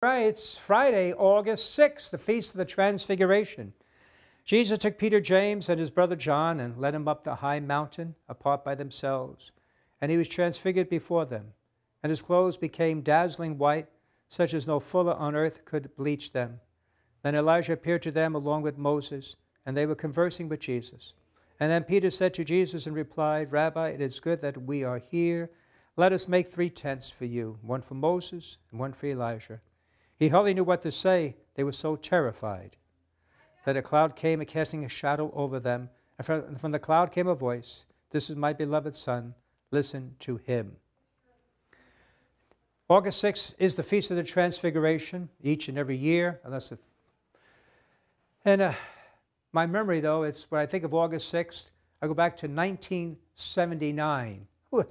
Right, it's Friday, August 6th, the Feast of the Transfiguration. Jesus took Peter, James, and his brother John and led them up the high mountain apart by themselves. And he was transfigured before them. And his clothes became dazzling white, such as no fuller on earth could bleach them. Then Elijah appeared to them along with Moses, and they were conversing with Jesus. And then Peter said to Jesus and replied, Rabbi, it is good that we are here. Let us make 3 tents for you, one for Moses and one for Elijah. He hardly knew what to say. They were so terrified that a cloud came and casting a shadow over them. And from the cloud came a voice, this is my beloved Son, listen to him. August 6th is the Feast of the Transfiguration, each and every year. My memory, though, it's when I think of August 6th, I go back to 1979. I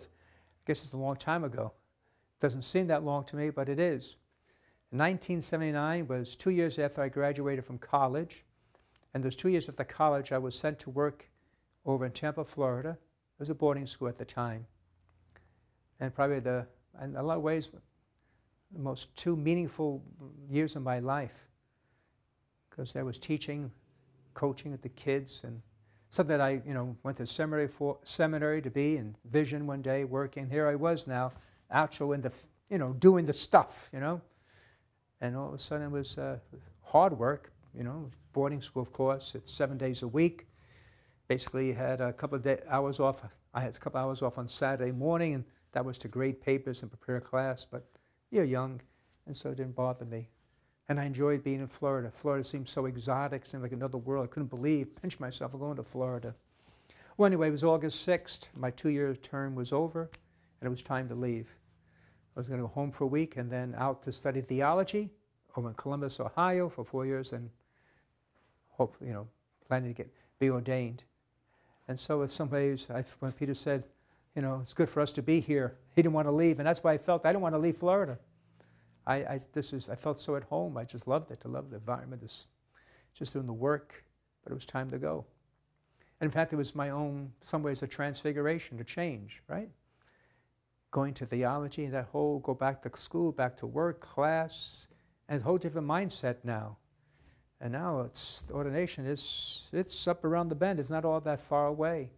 guess it's a long time ago. It doesn't seem that long to me, but it is. 1979 was 2 years after I graduated from college. And those 2 years after college, I was sent to work over in Tampa, Florida. It was a boarding school at the time. And probably in a lot of ways, the most 2 meaningful years of my life. Because I was teaching, coaching with the kids, and something that I went to seminary to be, and vision one day, working. Here I was now, actual in the, doing the stuff, And all of a sudden it was hard work, boarding school, of course. It's 7 days a week. Basically, you had a couple of hours off. I had a couple hours off on Saturday morning, and that was to grade papers and prepare class. But you're young, and so it didn't bother me. And I enjoyed being in Florida. Florida seemed so exotic, seemed like another world. I couldn't pinch myself, I'm going to Florida. Well, anyway, it was August 6th. My 2-year term was over, and it was time to leave. I was going to go home for a week and then out to study theology over in Columbus, Ohio for 4 years, and hopefully, planning to be ordained. And so in some ways, when Peter said, it's good for us to be here, he didn't want to leave, and that's why I felt I didn't want to leave Florida. I felt so at home. I just loved it. I loved the environment, just doing the work, but it was time to go. And in fact, it was my own, some ways, a transfiguration, a change, right? Going to theology and go back to school, back to work, class, and a whole different mindset now. And now ordination it's up around the bend. It's not all that far away.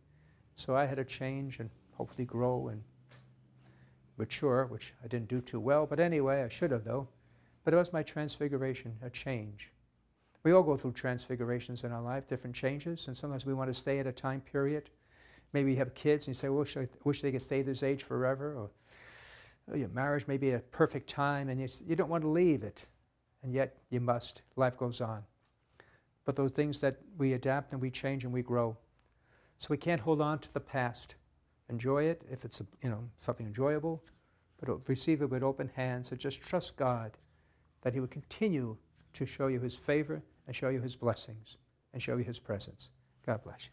So I had to change and hopefully grow and mature, which I didn't do too well. But anyway, I should have, though. But it was my transfiguration, a change. We all go through transfigurations in our life, different changes, and sometimes we want to stay at a time period. Maybe you have kids and you say, I wish they could stay this age forever. Or your marriage may be a perfect time and you don't want to leave it. And yet you must. Life goes on. But those things that we adapt and we change and we grow. So we can't hold on to the past. Enjoy it if it's something enjoyable, but receive it with open hands and just trust God that he will continue to show you his favor and show you his blessings and show you his presence. God bless you.